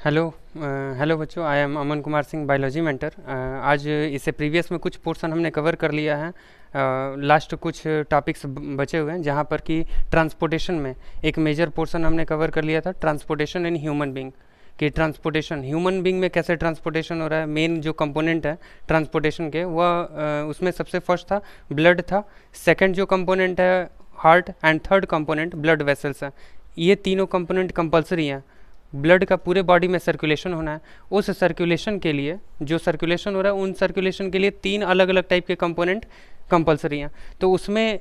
Hello hello बच्चों, I am Aman Kumar Singh, biology mentor. आज इससे प्रीवियस में कुछ पोर्शन हमने कवर कर लिया है। लास्ट कुछ टॉपिक्स बचे हुए हैं जहाँ पर कि ट्रांसपोर्टेशन में एक मेजर पोर्शन हमने कवर कर लिया था, ट्रांसपोर्टेशन इन ह्यूमन बींग। कि ट्रांसपोर्टेशन ह्यूमन बींग में कैसे ट्रांसपोर्टेशन हो रहा है, मेन जो कंपोनेंट है ट्रांसपोर्टेशन के वह उसमें सबसे फर्स्ट था ब्लड था, सेकंड जो कंपोनेंट है heart, and third component blood vessels है। ये तीनों कंपोनेंट कंपलसरी हैं। ब्लड का पूरे बॉडी में सर्कुलेशन होना है। उस सर्कुलेशन के लिए जो सर्कुलेशन हो रहा है, उन सर्कुलेशन के लिए तीन अलग अलग टाइप के कंपोनेंट कंपलसरी हैं। तो उसमें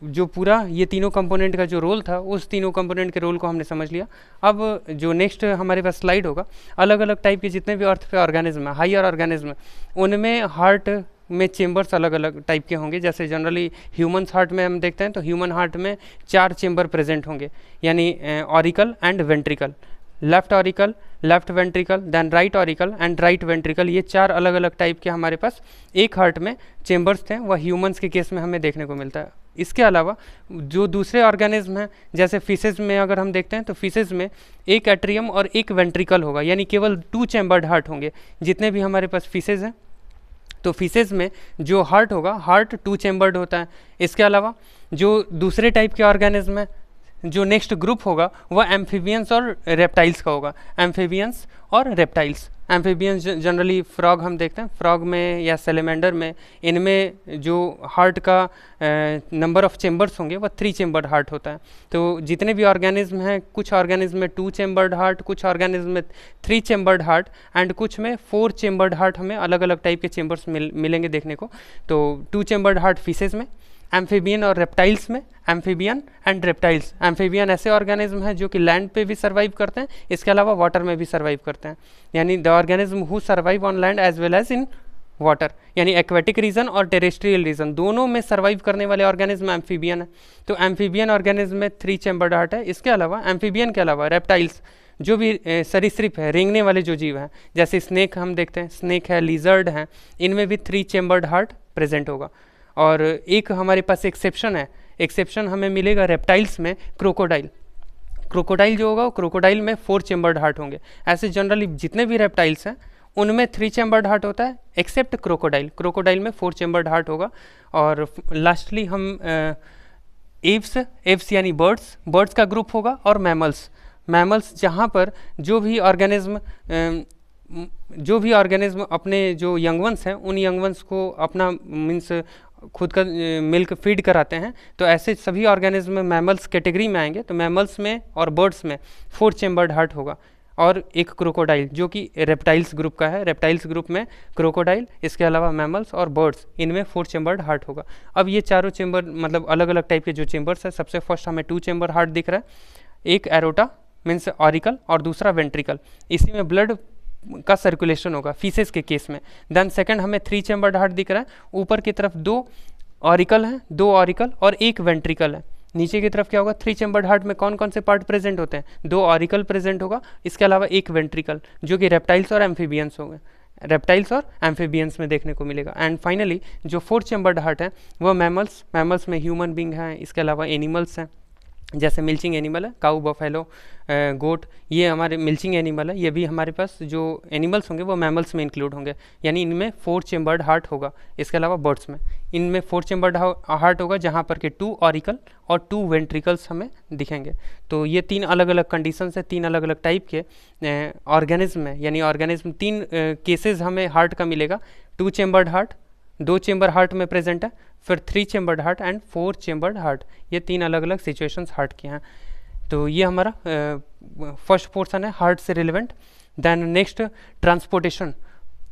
जो पूरा ये तीनों कंपोनेंट का जो रोल था, उस तीनों कंपोनेंट के रोल को हमने समझ लिया। अब जो नेक्स्ट हमारे पास स्लाइड होगा, अलग अलग टाइप के जितने भी अर्थ पे ऑर्गेनिज्म है, हायर ऑर्गेनिज्म, उनमें हार्ट में चेंबर्स अलग अलग टाइप के होंगे। जैसे जनरली ह्यूमंस हार्ट में हम देखते हैं तो ह्यूमन हार्ट में 4 चेंबर प्रेजेंट होंगे, यानी auricle and ventricle, left auricle, left ventricle, then right auricle and right ventricle. ये 4 अलग अलग टाइप के हमारे पास एक हार्ट में चेंबर्स थे, वह ह्यूमंस के केस में हमें देखने को मिलता है। इसके अलावा जो दूसरे ऑर्गेनिज्म हैं, जैसे फिशेज में अगर हम देखते हैं तो फिशेज में एक एट्रियम और एक वेंट्रिकल होगा, यानी केवल 2 चेंबर्ड हार्ट होंगे जितने भी हमारे पास फिशेज हैं। तो फिशेज में जो हार्ट होगा, हार्ट 2 चेंबर्ड होता है। इसके अलावा जो दूसरे टाइप के ऑर्गेनिज्म है, जो नेक्स्ट ग्रुप होगा वह एम्फीबियंस और रेप्टाइल्स का होगा। एम्फीबियंस और रेप्टाइल्स, एम्फीबियंस जनरली फ्रॉग हम देखते हैं, फ्रॉग में या सेलेमेंडर में, इनमें जो हार्ट का नंबर ऑफ चेंबर्स होंगे वह 3 चेंबर्ड हार्ट होता है। तो जितने भी ऑर्गेनिज्म हैं, कुछ ऑर्गेनिज्म में 2 चेंबर्ड हार्ट, कुछ ऑर्गेनिज्म में 3 चेंबर्ड हार्ट, एंड कुछ में 4 चेंबर्ड हार्ट हमें अलग अलग टाइप के चेंबर्स मिलेंगे देखने को। तो 2 चेंबर्ड हार्ट फिशेज में, एम्फीबियन और रेप्टाइल्स में, एम्फीबियन एंड रेप्टाइल्स। एम्फीबियन ऐसे ऑर्गेनिज्म हैं जो कि लैंड पे भी सर्वाइव करते हैं, इसके अलावा वाटर में भी सर्वाइव करते हैं, यानी the organism who survive on land as well as in water, यानी एक्वेटिक रीजन और टेरेस्ट्रियल रीजन दोनों में सर्वाइव करने वाले ऑर्गेनिज्म एम्फीबियन है। तो एम्फीबियन ऑर्गेनिज्म में 3 चेंबर्ड हार्ट है। इसके अलावा एम्फीबियन के अलावा रेप्टाइल्स, जो भी सरीसृप है, रेंगने वाले जो जीव हैं, जैसे स्नेक हम देखते हैं, स्नेक है, लिजर्ड है, इनमें भी 3 चेंबर्ड हार्ट प्रेजेंट होगा। और एक हमारे पास एक्सेप्शन है, एक्सेप्शन हमें मिलेगा रेप्टाइल्स में, क्रोकोडाइल। क्रोकोडाइल जो होगा, क्रोकोडाइल में 4 चेंबर्ड हार्ट होंगे। ऐसे जनरली जितने भी रेप्टाइल्स हैं उनमें 3 चेंबर्ड हार्ट होता है, एक्सेप्ट क्रोकोडाइल। क्रोकोडाइल में 4 चेंबर्ड हार्ट होगा। और लास्टली हम एव्स, एव्स यानी बर्ड्स, बर्ड्स का ग्रुप होगा, और मैमल्स, मैमल्स जहाँ पर जो भी ऑर्गेनिज्म अपने जो यंग वंस हैं, उन यंग वंस को अपना मीन्स खुद का मिल्क फीड कराते हैं, तो ऐसे सभी ऑर्गेनिज्म मैमल्स कैटेगरी में आएंगे। तो मैमल्स में और बर्ड्स में 4 चेंबर्ड हार्ट होगा, और एक क्रोकोडाइल जो कि रेप्टाइल्स ग्रुप का है। रेप्टाइल्स ग्रुप में क्रोकोडाइल, इसके अलावा मैमल्स और बर्ड्स, इनमें 4 चेंबर्ड हार्ट होगा। अब ये चारों चेंबर मतलब अलग अलग टाइप के जो चेंबर्स है, सबसे फर्स्ट हमें 2 चेंबर हार्ट दिख रहा है, एक एरोटा मीन्स ऑरिकल और दूसरा वेंट्रिकल, इसी में ब्लड का सर्कुलेशन होगा फिशेस के केस में। देन सेकंड हमें 3 चेंबर्ड हार्ट दिख रहा है, ऊपर की तरफ 2 ऑरिकल हैं, 2 ऑरिकल और एक वेंट्रिकल है। नीचे की तरफ क्या होगा, 3 चेंबर्ड हार्ट में कौन कौन से पार्ट प्रेजेंट होते हैं, 2 ऑरिकल प्रेजेंट होगा, इसके अलावा एक वेंट्रिकल जो कि रेप्टाइल्स और एम्फीबियंस होंगे, रेप्टाइल्स और एम्फीबियंस में देखने को मिलेगा। एंड फाइनली जो 4 चेंबर्ड हार्ट है वह मैमल्स, मैमल्स में ह्यूमन बींग हैं, इसके अलावा एनिमल्स हैं, जैसे मिल्चिंग एनिमल है, काऊ, बफेलो, गोट, ये हमारे मिल्चिंग एनिमल है। ये भी हमारे पास जो एनिमल्स होंगे वो मैमल्स में इंक्लूड होंगे, यानी इनमें 4 चेंबर्ड हार्ट होगा। इसके अलावा बर्ड्स में इनमें 4 चेंबर्ड हार्ट होगा, जहाँ पर कि 2 ऑरिकल और 2 वेंट्रिकल्स हमें दिखेंगे। तो ये 3 अलग अलग कंडीशन है, 3 अलग अलग टाइप के ऑर्गेनिज्म है, यानी ऑर्गेनिज्म 3 केसेज हमें हार्ट का मिलेगा। 2 चेंबर्ड हार्ट, 2 चेंबर हार्ट में प्रेजेंट है, फिर 3 chambered heart and 4 chambered heart, ये 3 अलग अलग सिचुएशंस हार्ट के हैं। तो ये हमारा फर्स्ट पोर्शन है हार्ट से relevant. Then next transportation,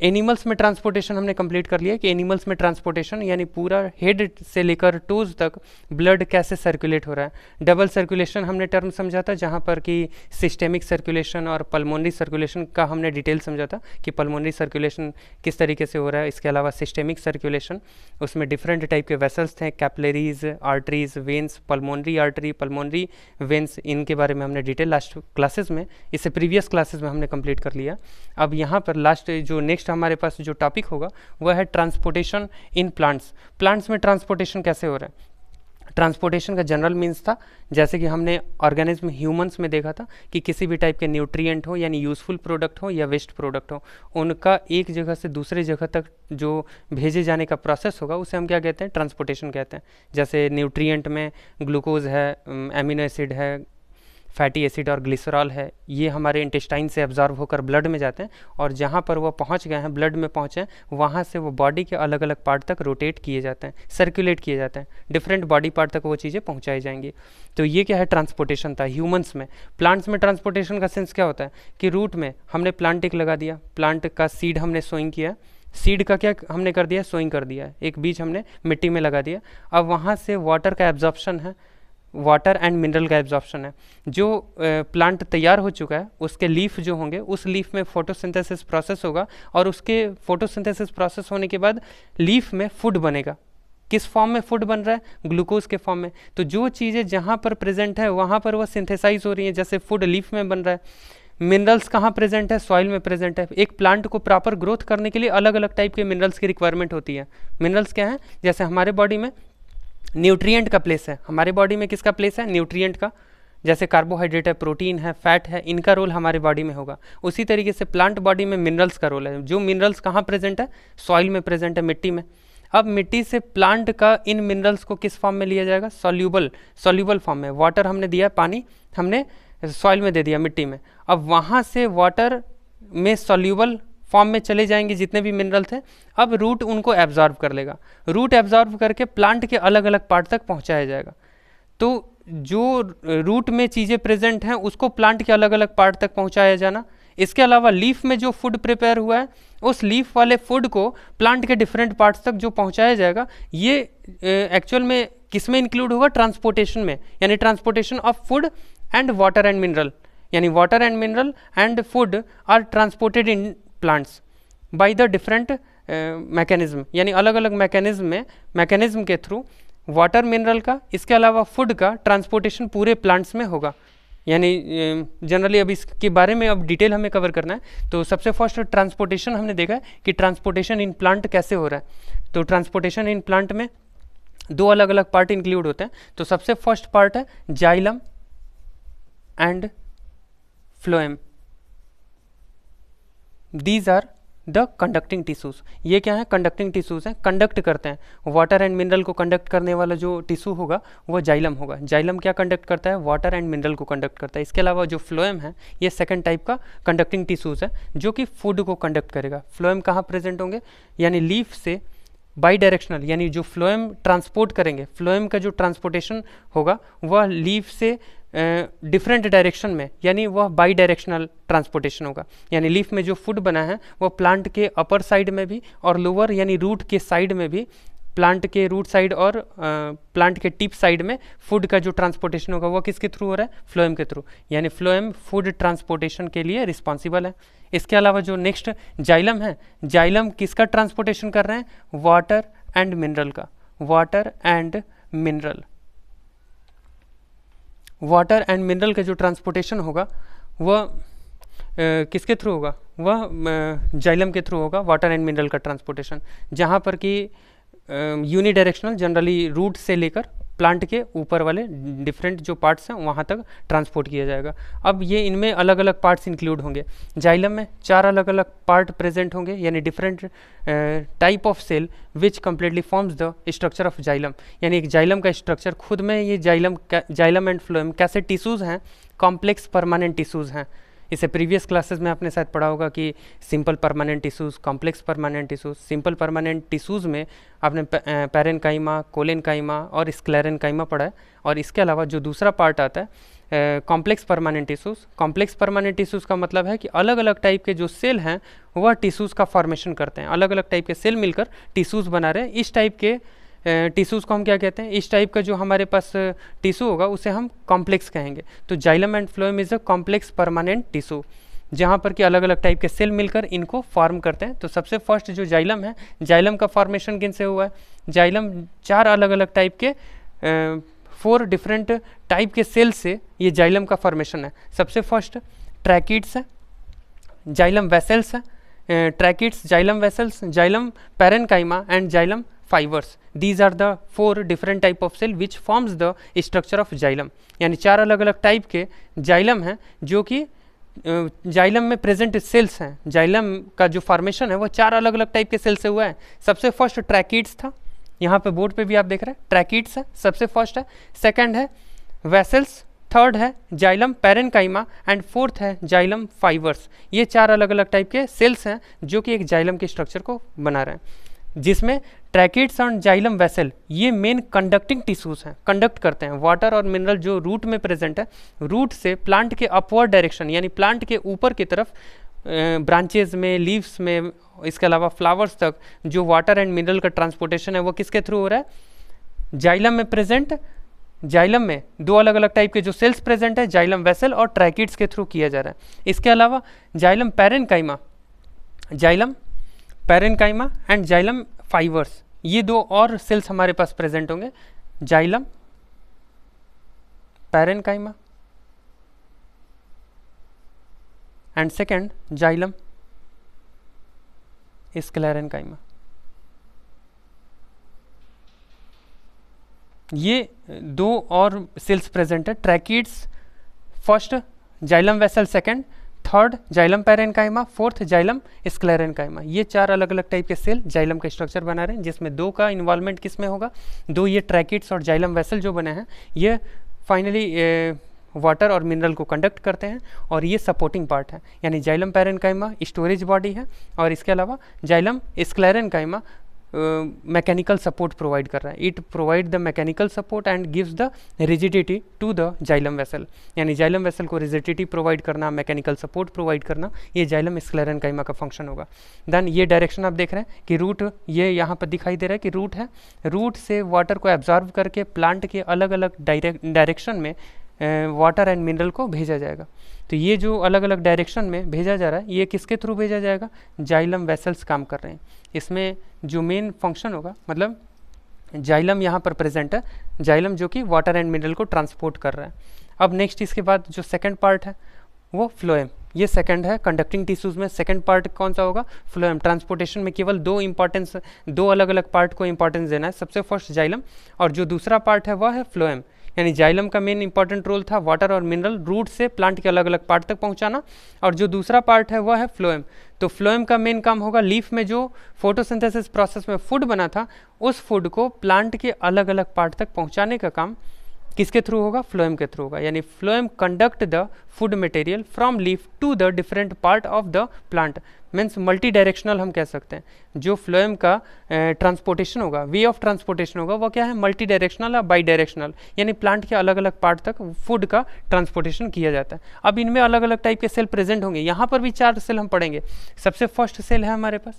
animals में ट्रांसपोर्टेशन हमने कंप्लीट कर लिया कि एनिमल्स में ट्रांसपोर्टेशन यानी पूरा हेड से लेकर टोज तक ब्लड कैसे सर्कुलेट हो रहा है। डबल सर्कुलेशन हमने टर्म समझा था, जहाँ पर कि सिस्टेमिक सर्कुलेशन और पल्मोनरी सर्कुलेशन का हमने डिटेल समझा था कि पल्मोनरी सर्कुलेशन किस तरीके से हो रहा है। इसके अलावा सिस्टेमिक सर्कुलेशन, उसमें डिफरेंट टाइप के वेसल्स थे, capillaries, arteries, veins, pulmonary artery, pulmonary veins, इनके बारे में हमने डिटेल लास्ट क्लासेस में, इससे प्रीवियस क्लासेस में हमने कंप्लीट कर लिया। अब यहाँ पर लास्ट जो नेक्स्ट हमारे पास जो टॉपिक होगा वह है ट्रांसपोर्टेशन इन प्लांट्स। प्लांट्स में ट्रांसपोर्टेशन कैसे हो रहा है। ट्रांसपोर्टेशन का जनरल मीन्स था, जैसे कि हमने ऑर्गेनिज्म ह्यूमंस में देखा था कि किसी भी टाइप के न्यूट्रिएंट हो यानी यूज़फुल प्रोडक्ट हो या वेस्ट प्रोडक्ट हो, उनका एक जगह से दूसरे जगह तक जो भेजे जाने का प्रोसेस होगा उसे हम क्या कहते हैं, ट्रांसपोर्टेशन कहते हैं। जैसे न्यूट्रिएंट में ग्लूकोज है, एमिनो एसिड है, फैटी एसिड और ग्लिसरॉल है, ये हमारे इंटेस्टाइन से एब्जॉर्ब होकर ब्लड में जाते हैं और जहाँ पर वो पहुँच गए हैं, ब्लड में पहुँचे हैं, वहाँ से वो बॉडी के अलग अलग पार्ट तक रोटेट किए जाते हैं, सर्कुलेट किए जाते हैं, डिफरेंट बॉडी पार्ट तक वो चीज़ें पहुँचाई जाएंगी। तो ये क्या है, ट्रांसपोर्टेशन था ह्यूमंस में। प्लांट्स में ट्रांसपोर्टेशन का सेंस क्या होता है कि रूट में हमने प्लांट एक लगा दिया, प्लांट का सीड हमने सोइंग किया, सीड का क्या हमने कर दिया, सोइंग कर दिया, एक बीज हमने मिट्टी में लगा दिया। अब वहाँ से वाटर का एब्जॉर्प्शन है, वाटर एंड मिनरल का एब्जॉर्प्शन है। जो प्लांट तैयार हो चुका है उसके लीफ जो होंगे, उस लीफ में फोटोसिंथेसिस प्रोसेस होगा और उसके फोटोसिंथेसिस प्रोसेस होने के बाद लीफ में फूड बनेगा। किस फॉर्म में फूड बन रहा है, ग्लूकोज के फॉर्म में। तो जो चीज़ें जहाँ पर प्रेजेंट है वहाँ पर वह सिंथेसाइज हो रही है, जैसे फूड लीफ में बन रहा है। मिनरल्स कहाँ प्रेजेंट है, सॉइल में प्रेजेंट है। एक प्लांट को प्रॉपर ग्रोथ करने के लिए अलग अलग टाइप के मिनरल्स की रिक्वायरमेंट होती है। मिनरल्स क्या है, जैसे हमारे बॉडी में न्यूट्रिएंट का प्लेस है, हमारे बॉडी में किसका प्लेस है, न्यूट्रिएंट का। जैसे कार्बोहाइड्रेट है, प्रोटीन है, फैट है, इनका रोल हमारे बॉडी में होगा। उसी तरीके से प्लांट बॉडी में मिनरल्स का रोल है। जो मिनरल्स कहाँ प्रेजेंट है, सॉइल में प्रेजेंट है, मिट्टी में। अब मिट्टी से प्लांट का इन मिनरल्स को किस फॉर्म में लिया जाएगा, सॉल्यूबल फॉर्म में। वाटर हमने दिया, पानी हमने सॉइल में दे दिया, मिट्टी में। अब वहाँ से वाटर में सॉल्यूबल फॉर्म में चले जाएंगे जितने भी मिनरल थे। अब रूट उनको एब्जॉर्ब कर लेगा, रूट एब्जॉर्ब करके प्लांट के अलग अलग पार्ट तक पहुंचाया जाएगा। तो जो रूट में चीज़ें प्रेजेंट हैं उसको प्लांट के अलग अलग पार्ट तक पहुंचाया जाना। इसके अलावा लीफ में जो फूड प्रिपेयर हुआ है उस लीफ वाले फूड को प्लांट के डिफरेंट पार्ट्स तक जो पहुंचाया जाएगा, ये एक्चुअल में किस में इंक्लूड होगा, ट्रांसपोर्टेशन में। यानी transportation of food and water and mineral, यानी water and mineral and food are transported in plants by the different mechanism. यानी अलग अलग मैकेनिज्म के थ्रू वाटर मिनरल का, इसके अलावा फूड का ट्रांसपोर्टेशन पूरे प्लांट्स में होगा। यानी जनरली अब इसके बारे में अब डिटेल हमें कवर करना है। तो सबसे फर्स्ट ट्रांसपोर्टेशन हमने देखा है कि ट्रांसपोर्टेशन इन प्लांट कैसे हो रहा है। तो ट्रांसपोर्टेशन इन प्लांट में दो अलग अलग पार्ट इंक्लूड होते हैं। तो सबसे फर्स्ट पार्ट है xylem and phloem. These are the conducting tissues. ये क्या है, कंडक्टिंग टिश्यूज हैं, कंडक्ट करते हैं। वाटर एंड मिनरल को कंडक्ट करने वाला जो टिश्यू होगा वो जाइलम होगा। जाइलम क्या कंडक्ट करता है, वाटर एंड मिनरल को कंडक्ट करता है। इसके अलावा जो फ्लोएम है ये सेकंड टाइप का कंडक्टिंग टिश्यूज है जो कि फूड को कंडक्ट करेगा। फ्लोएम कहाँ प्रेजेंट होंगे, यानी लीफ से बाई डायरेक्शनल, यानी जो फ्लोएम ट्रांसपोर्ट करेंगे, फ्लोएम का जो ट्रांसपोर्टेशन होगा वह लीफ से डिफरेंट डायरेक्शन में, यानी वह बाई डायरेक्शनल ट्रांसपोर्टेशन होगा। यानी लीफ में जो फूड बना है वो प्लांट के अपर साइड में भी और लोअर यानी रूट के साइड में भी, प्लांट के रूट साइड और प्लांट के टिप साइड में फूड का जो ट्रांसपोर्टेशन होगा वो किसके थ्रू हो रहा है, फ्लोएम के थ्रू। यानी फ्लोएम फूड ट्रांसपोर्टेशन के लिए रिस्पॉन्सिबल है। इसके अलावा जो नेक्स्ट जाइलम है, जाइलम किसका ट्रांसपोर्टेशन कर रहे हैं, वाटर एंड मिनरल का। Water and mineral, water and mineral का जो ट्रांसपोर्टेशन होगा वह किसके थ्रू होगा, वह जाइलम के थ्रू होगा, वाटर एंड मिनरल का ट्रांसपोर्टेशन। जहाँ पर कि यूनिडायरेक्शनल जनरली रूट से लेकर प्लांट के ऊपर वाले डिफरेंट जो पार्ट्स हैं वहाँ तक ट्रांसपोर्ट किया जाएगा। अब ये इनमें अलग अलग पार्ट्स इंक्लूड होंगे। जाइलम में 4 अलग अलग पार्ट प्रेजेंट होंगे, यानी different type of cell which completely forms the structure of xylem. यानी एक जाइलम का स्ट्रक्चर खुद में, ये जाइलम एंड फ्लोएम कैसे टिश्यूज़ हैं, कॉम्प्लेक्स परमानेंट टिश्यूज़ हैं। इसे प्रीवियस क्लासेस में आपने शायद पढ़ा होगा कि simple permanent tissues, complex permanent tissues. Simple permanent tissues में आपने पैरेनकाइमा, कोलेनकाइमा और स्क्लेरेनकाइमा पढ़ा है। और इसके अलावा जो दूसरा पार्ट आता है complex permanent tissues. Complex permanent tissues का मतलब है कि अलग अलग टाइप के जो सेल हैं वह टिश्यूज़ का फॉर्मेशन करते हैं। अलग अलग टाइप के सेल मिलकर टिश्यूज़ बना रहे हैं। इस टाइप के टिश्यूज़ को हम क्या कहते हैं, इस टाइप का जो हमारे पास टिश्यू होगा उसे हम कॉम्प्लेक्स कहेंगे। तो xylem and phloem is a complex permanent tissue, जहाँ पर कि अलग अलग टाइप के सेल मिलकर इनको फॉर्म करते हैं। तो सबसे फर्स्ट जो जाइलम है, जाइलम का फॉर्मेशन किन से हुआ है, जाइलम 4 अलग अलग टाइप के 4 डिफरेंट टाइप के सेल से ये जाइलम का फॉर्मेशन है। सबसे फर्स्ट ट्रैकिड्स है, जाइलम वेसल्स है, tracheids, xylem vessels, xylem parenchyma and xylem fibres, these are the 4 different type of cell which forms the structure of xylem. यानी 4 अलग अलग टाइप के जाइलम हैं जो कि जाइलम में प्रेजेंट सेल्स हैं। जाइलम का जो फॉर्मेशन है वो 4 अलग अलग टाइप के सेल से हुआ है। सबसे फर्स्ट ट्रैकिड्स था, यहाँ पे बोर्ड पे भी आप देख रहे हैं ट्रैकिड्स है, सबसे फर्स्ट है। सेकंड है वेसल्स, थर्ड है जाइलम पैरेनकाइमा एंड फोर्थ है जाइलम फाइबर्स। ये 4 अलग अलग टाइप के सेल्स हैं जो कि एक जाइलम के स्ट्रक्चर को बना रहे हैं, जिसमें ट्रैकिड्स और जाइलम वेसल ये मेन कंडक्टिंग टिश्यूज हैं, कंडक्ट करते हैं वाटर और मिनरल जो रूट में प्रेजेंट है, रूट से प्लांट के अपवर्ड डायरेक्शन यानी प्लांट के ऊपर की तरफ ब्रांचेज में, लीव्स में, इसके अलावा फ्लावर्स तक जो वाटर एंड मिनरल का ट्रांसपोर्टेशन है वो किसके थ्रू हो रहा है? जाइलम में प्रेजेंट, जाइलम में 2 अलग अलग टाइप के जो सेल्स प्रेजेंट है, जाइलम वेसल और ट्रैकिड्स के थ्रू किया जा रहा है। इसके अलावा xylem parenchyma and xylem fibres, ये 2 और सेल्स हमारे पास प्रेजेंट होंगे, xylem parenchyma and second xylem sclerenchyma. ये 2 और सेल्स प्रेजेंट है, tracheids first, xylem vessel second, third xylem parenchyma, fourth xylem sclerenchyma. ये 4 अलग अलग टाइप के सेल जाइलम का स्ट्रक्चर बना रहे हैं, जिसमें 2 का इन्वॉल्वमेंट किस में होगा? 2 ये ट्रैकिड्स और जाइलम वेसल जो बने हैं ये फाइनली वाटर और मिनरल को कंडक्ट करते हैं, और ये सपोर्टिंग पार्ट है। यानी जाइलम पैरेनकाइमा स्टोरेज बॉडी है, और इसके अलावा xylem sclerenchyma mechanical support provide कर रहा है। It provide the mechanical support and gives the rigidity to the xylem vessel. यानी जाइलम वेसल को रिजिडिटी प्रोवाइड करना, मैकेनिकल सपोर्ट प्रोवाइड करना, ये जाइलम स्क्लेरेनकाइमा का फंक्शन होगा। देन ये डायरेक्शन आप देख रहे हैं कि रूट, ये यहाँ पर दिखाई दे रहा है कि रूट है, रूट से वाटर को एब्जॉर्व करके प्लांट के अलग अलग डायरेक्शन में वाटर एंड मिनरल को भेजा जाएगा। तो ये जो अलग अलग डायरेक्शन में भेजा जा रहा है, ये किसके थ्रू भेजा जाएगा? जाइलम वेसल्स काम कर रहे हैं। इसमें जो मेन फंक्शन होगा, मतलब जाइलम यहाँ पर प्रेजेंट है, जाइलम जो कि वाटर एंड मिनरल को ट्रांसपोर्ट कर रहा है। अब नेक्स्ट इसके बाद जो सेकंड पार्ट है वो फ्लोएम, ये सेकंड है। कंडक्टिंग टिश्यूज में सेकंड पार्ट कौन सा होगा? फ्लोएम। ट्रांसपोर्टेशन में केवल 2 अलग अलग पार्ट को इंपॉर्टेंस देना है, सबसे फर्स्ट जाइलम, और जो दूसरा पार्ट है वह है फ्लोएम। यानी जाइलम का मेन इंपॉर्टेंट रोल था वाटर और मिनरल रूट से प्लांट के अलग अलग पार्ट तक पहुंचाना, और जो दूसरा पार्ट है वह है फ्लोएम। तो फ्लोएम का मेन काम होगा लीफ में जो फोटोसिंथेसिस प्रोसेस में फूड बना था, उस फूड को प्लांट के अलग अलग पार्ट तक पहुंचाने का काम किसके थ्रू होगा? फ्लोएम के थ्रू होगा। यानी phloem conduct the food material from leaf to the different part of the plant. Means multi directional हम कह सकते हैं। जो फ्लोएम का ट्रांसपोर्टेशन होगा, वे ऑफ ट्रांसपोर्टेशन होगा, वो क्या है? मल्टी डायरेक्शनल या बाई डायरेक्शनल, यानी प्लांट के अलग अलग पार्ट तक फूड का ट्रांसपोर्टेशन किया जाता है। अब इनमें अलग अलग टाइप के सेल प्रेजेंट होंगे। यहाँ पर भी 4 सेल हम पढ़ेंगे। सबसे फर्स्ट सेल है हमारे पास,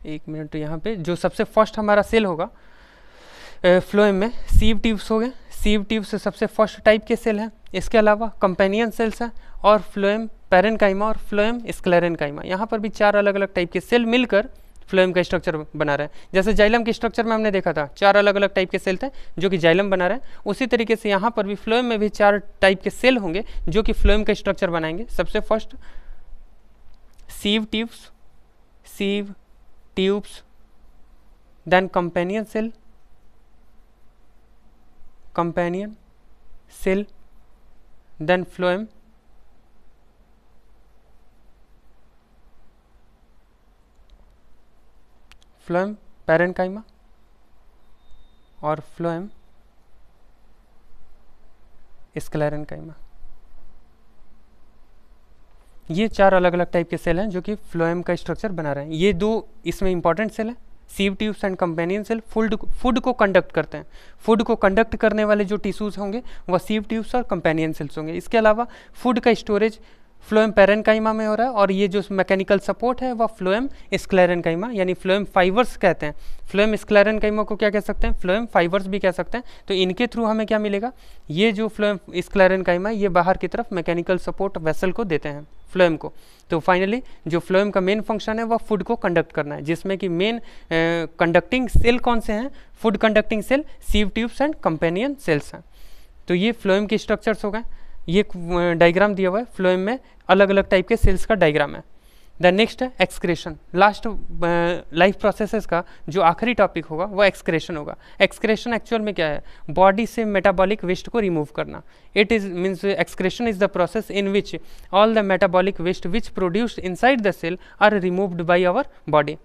1 मिनट, यहाँ पे जो सबसे फर्स्ट हमारा सेल होगा फ्लोएम में सीव ट्यूब्स हो गए। सीव ट्यूब्स सबसे फर्स्ट टाइप के सेल हैं। इसके अलावा कंपेनियन सेल्स हैं और फ्लोएम पैरेनकाइमा और फ्लोएम स्क्लेरेनकाइमा। यहाँ पर भी 4 अलग अलग टाइप के सेल मिलकर फ्लोएम का स्ट्रक्चर बना रहे हैं। जैसे जाइलम के स्ट्रक्चर में हमने देखा था 4 अलग अलग टाइप के सेल थे जो कि जाइलम बना रहे हैं, उसी तरीके से यहाँ पर भी फ्लोएम में भी 4 टाइप के सेल होंगे जो कि फ्लोएम का स्ट्रक्चर बनाएंगे। सबसे first sieve tubes, then companion cell, then phloem, parenchyma और फ्लोएम स्क्लेरेनकाइमा। ये 4 अलग अलग टाइप के सेल हैं जो कि फ्लोएम का स्ट्रक्चर बना रहे हैं। ये 2 इसमें इंपॉर्टेंट सेल हैं, sieve tubes and companion cell. Food को कंडक्ट करते हैं। फूड को कंडक्ट करने वाले जो टिश्यूज होंगे वह सीव ट्यूब्स और कंपेनियन सेल्स होंगे। इसके अलावा फूड का स्टोरेज फ्लोएम पैरेनकाइमा में हो रहा है, और ये जो मैकेनिकल सपोर्ट है वह फ्लोएम स्क्लेरेनकाइमा यानी फ्लोएम फाइबर्स कहते हैं। फ्लोएम स्क्लेरेनकाइमा को क्या कह सकते हैं? फ्लोएम फाइबर्स भी कह सकते हैं। तो इनके थ्रू हमें क्या मिलेगा? ये जो फ्लोएम स्क्लेरेनकाइमा ये बाहर की तरफ मैकेनिकल सपोर्ट वेसल को देते हैं, फ्लोएम को। तो फाइनली जो फ्लोएम का मेन फंक्शन है वह फूड को कंडक्ट करना है, जिसमें कि मेन कंडक्टिंग सेल कौन से हैं? Food conducting cell sieve tubes and companion cells हैं। तो ये फ्लोएम के स्ट्रक्चर्स हो गए। ये डायग्राम दिया हुआ है, फ्लोएम में अलग अलग टाइप के सेल्स का डायग्राम है। द नेक्स्ट है एक्सक्रेशन। लास्ट लाइफ प्रोसेसेस का जो आखिरी टॉपिक होगा वो एक्सक्रेशन होगा। एक्सक्रेशन एक्चुअल में क्या है, बॉडी से मेटाबॉलिक वेस्ट को रिमूव करना। It is means excretion is the process in which all the metabolic waste which produced inside the cell are removed by our body.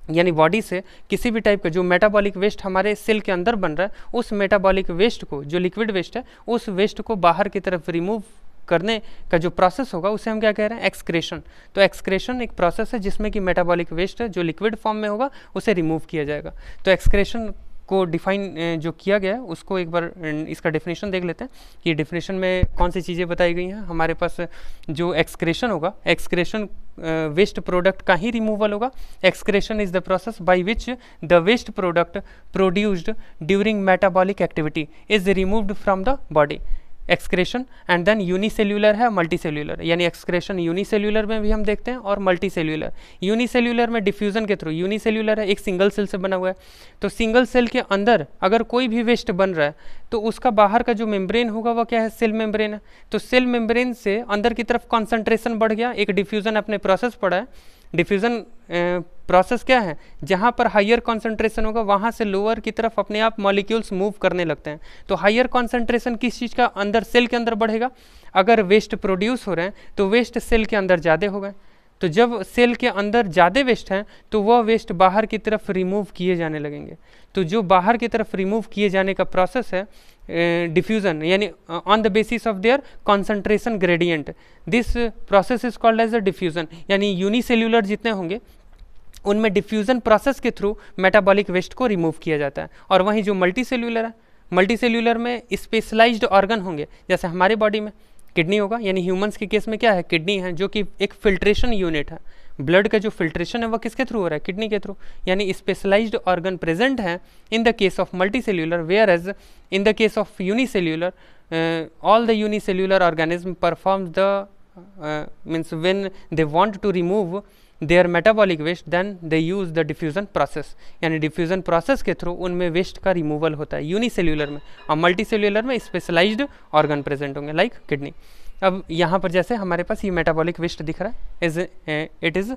यानी बॉडी से किसी भी टाइप का जो मेटाबॉलिक वेस्ट हमारे सेल के अंदर बन रहा है, उस मेटाबॉलिक वेस्ट को, जो लिक्विड वेस्ट है, उस वेस्ट को बाहर की तरफ रिमूव करने का जो प्रोसेस होगा उसे हम क्या कह रहे हैं, एक्सक्रेशन। तो एक्सक्रेशन एक प्रोसेस है जिसमें कि मेटाबॉलिक वेस्ट जो लिक्विड फॉर्म में होगा उसे रिमूव किया जाएगा। तो एक्सक्रेशन को डिफाइन जो किया गया है उसको एक बार इसका डेफिनेशन देख लेते हैं कि डेफिनेशन में कौन सी चीज़ें बताई गई हैं। हमारे पास जो एक्सक्रेशन होगा, एक्सक्रेशन वेस्ट प्रोडक्ट का ही रिमूवल होगा। Excretion is the process by which the waste product produced during metabolic activity is removed from the body. Excretion and then unicellular है, मल्टीसेल्यूलर, यानी एक्सक्रेशन यूनिसेल्यूलर में भी हम देखते हैं और मल्टीसेल्यूलर। यूनिसेल्यूलर में डिफ्यूजन के थ्रू, यूनिसेल्यूलर है एक सिंगल सेल से बना हुआ है, तो सिंगल सेल के अंदर अगर कोई भी वेस्ट बन रहा है तो उसका बाहर का जो मेम्ब्रेन होगा वह क्या है, सेल मेम्ब्रेन है। तो सेल मेम्ब्रेन से अंदर की तरफ कॉन्सेंट्रेशन बढ़ गया, एक डिफ्यूजन अपने प्रोसेस पड़ा है। डिफ्यूजन प्रोसेस क्या है, जहाँ पर हायर कॉन्सेंट्रेशन होगा वहाँ से लोअर की तरफ अपने आप मॉलिक्यूल्स मूव करने लगते हैं। तो हायर कॉन्सेंट्रेशन किस चीज़ का, अंदर सेल के अंदर बढ़ेगा। अगर वेस्ट प्रोड्यूस हो रहे हैं तो वेस्ट सेल के अंदर ज़्यादा हो गए, तो जब सेल के अंदर ज़्यादा वेस्ट हैं तो वह वेस्ट बाहर की तरफ रिमूव किए जाने लगेंगे। तो जो बाहर की तरफ रिमूव किए जाने का प्रोसेस है डिफ्यूजन, यानी on the basis of their concentration gradient, this process is called as a diffusion. यानी यूनिसेल्यूलर जितने होंगे उनमें डिफ्यूजन प्रोसेस के थ्रू मेटाबॉलिक वेस्ट को रिमूव किया जाता है। और वहीं जो मल्टीसेल्यूलर है, मल्टीसेल्यूलर में स्पेशलाइज्ड ऑर्गन होंगे, जैसे हमारे बॉडी में किडनी होगा, यानी ह्यूमंस के केस में क्या है, किडनी है जो कि एक फिल्ट्रेशन यूनिट है। ब्लड का जो फिल्ट्रेशन है वह किसके थ्रू हो रहा है, किडनी के थ्रू। यानी स्पेशलाइज्ड ऑर्गन प्रेजेंट है in the case of multicellular, whereas in the case of unicellular all the unicellular organism performs the means when they want to remove their metabolic waste then they use the diffusion process. यानी diffusion process के through उनमें waste का removal होता है unicellular में, और multicellular में specialised organ present होंगे लाइक किडनी। अब यहाँ पर जैसे हमारे पास ये मेटाबॉलिक वेस्ट दिख रहा है, it is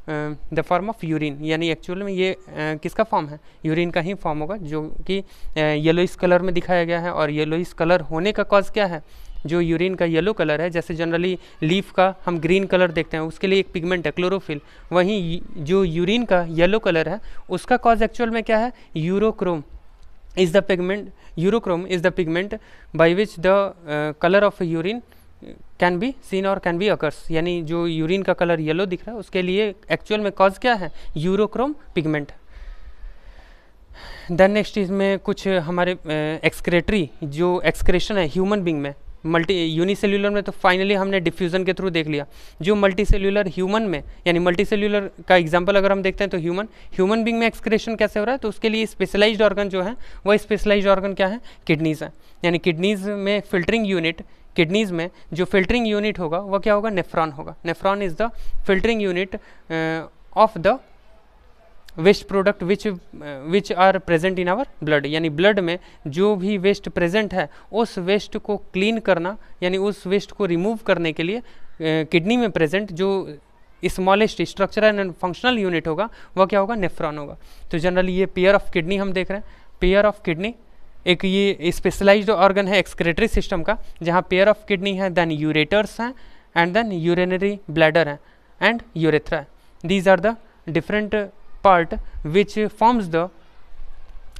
the form of urine, यानी एक्चुअल में ये किसका फॉर्म है, यूरिन का ही फॉर्म होगा, जो कि येलोइश कलर में दिखाया गया है। और येलोइश कलर होने का कॉज क्या है, जो यूरिन का येलो कलर है, जैसे जनरली लीफ का हम ग्रीन कलर देखते हैं, उसके लिए एक पिगमेंट है क्लोरोफिल, वहीं जो यूरिन का येलो कलर है उसका कॉज एक्चुअल में क्या है, urochrome is the pigment, urochrome is the pigment bye which the colour of urine can be seen और कैन बी अकर्स। यानी जो यूरिन का कलर येलो दिख रहा है उसके लिए एक्चुअल में कॉज क्या है, यूरोक्रोम पिगमेंट। देन नेक्स्ट इसमें कुछ हमारे एक्सक्रेटरी जो एक्सक्रेशन है ह्यूमन बींग में, मल्टी यूनिसेल्यूलर में तो फाइनली हमने डिफ्यूज़न के थ्रू देख लिया। जो मल्टीसेल्यूलर ह्यूमन में, यानी मल्टीसेल्यूलर का एग्जांपल अगर हम देखते हैं तो ह्यूमन बींग में एक्सक्रेशन कैसे हो रहा है, तो उसके लिए स्पेशलाइज्ड ऑर्गन जो है वह स्पेशलाइज्ड ऑर्गन क्या है, किडनीज़ है। यानी किडनीज़ में फिल्टरिंग यूनिट, किडनीज़ में जो फिल्टरिंग यूनिट होगा वह क्या होगा, नेफ्रॉन होगा। Nephron is the filtering unit of the waste product which are present in our blood. यानी ब्लड में जो भी वेस्ट प्रेजेंट है उस वेस्ट को क्लीन करना, यानी उस वेस्ट को रिमूव करने के लिए किडनी में प्रेजेंट जो smallest structural and functional unit होगा वह क्या होगा, नेफ्रॉन होगा। तो जनरली ये पेयर ऑफ किडनी हम देख रहे हैं, पेयर ऑफ किडनी एक ये स्पेशलाइज्ड ऑर्गन है एक्सक्रेटरी सिस्टम का, जहाँ पेयर ऑफ किडनी है, देन यूरेटर्स हैं, एंड देन यूरिनरी ब्लैडर है, एंड यूरेथ्रा है। These are the different part which forms the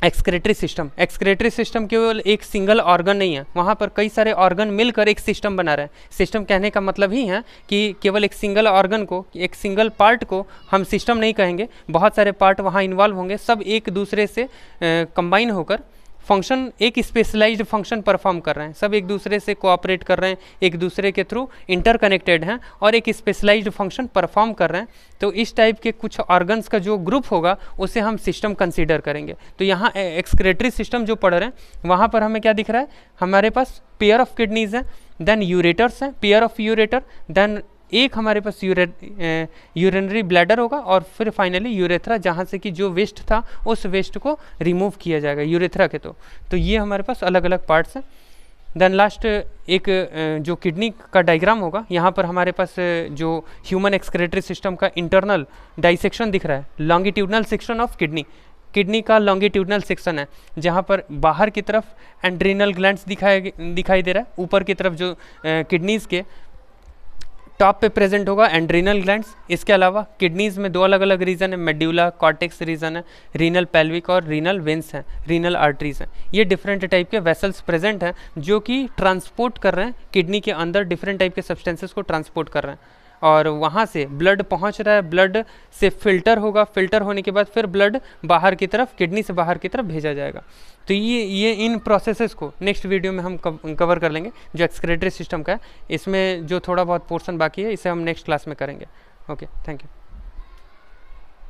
excretory system. Excretory system केवल एक सिंगल ऑर्गन नहीं है, वहाँ पर कई सारे ऑर्गन मिलकर एक सिस्टम बना रहे हैं। सिस्टम कहने का मतलब ही है कि केवल एक सिंगल ऑर्गन को, एक सिंगल पार्ट को हम सिस्टम नहीं कहेंगे, बहुत सारे पार्ट वहाँ इन्वॉल्व होंगे, सब एक दूसरे से कंबाइन होकर फंक्शन, एक स्पेशलाइज्ड फंक्शन परफॉर्म कर रहे हैं, सब एक दूसरे से कोऑपरेट कर रहे हैं, एक दूसरे के थ्रू इंटरकनेक्टेड हैं और एक स्पेशलाइज्ड फंक्शन परफॉर्म कर रहे हैं। तो इस टाइप के कुछ ऑर्गन्स का जो ग्रुप होगा उसे हम सिस्टम कंसीडर करेंगे। तो यहाँ एक्सक्रेटरी सिस्टम जो पढ़ रहे हैं वहाँ पर हमें क्या दिख रहा है, हमारे पास पेयर ऑफ किडनीज हैं, देन यूरेटर्स हैं, पेयर ऑफ यूरेटर, देन एक हमारे पास यूरिनरी ब्लैडर होगा, और फिर फाइनली यूरेथ्रा, जहाँ से कि जो वेस्ट था उस वेस्ट को रिमूव किया जाएगा यूरेथ्रा के। तो ये हमारे पास अलग अलग पार्ट्स हैं। देन लास्ट एक जो किडनी का डायग्राम होगा, यहाँ पर हमारे पास जो ह्यूमन एक्सक्रेटरी सिस्टम का इंटरनल डाइसेक्शन दिख रहा है, लॉन्गिट्यूडनल सेक्शन ऑफ किडनी का लॉन्गिट्यूडनल सेक्शन है, जहाँ पर बाहर की तरफ एंड्रीनल ग्लैंड्स दिखाई दे रहा है, ऊपर की तरफ जो किडनीज़ के टॉप पे प्रेजेंट होगा एंड्रीनल ग्लैंड्स। इसके अलावा किडनीज़ में दो अलग अलग रीजन है, मेड्यूला कॉर्टेक्स रीजन है, रीनल पेल्विक और रीनल वेंस हैं, रीनल आर्टरीज हैं। ये डिफरेंट टाइप के वेसल्स प्रेजेंट हैं जो कि ट्रांसपोर्ट कर रहे हैं किडनी के अंदर, डिफरेंट टाइप के सब्सटेंसेस को ट्रांसपोर्ट कर रहे हैं, और वहाँ से ब्लड पहुँच रहा है, ब्लड से फिल्टर होगा, फिल्टर होने के बाद फिर ब्लड बाहर की तरफ, किडनी से बाहर की तरफ भेजा जाएगा। तो ये इन प्रोसेसेस को नेक्स्ट वीडियो में हम कवर कर लेंगे, जो एक्सक्रेटरी सिस्टम का है। इसमें जो थोड़ा बहुत पोर्शन बाकी है इसे हम नेक्स्ट क्लास में करेंगे। Okay, thank you.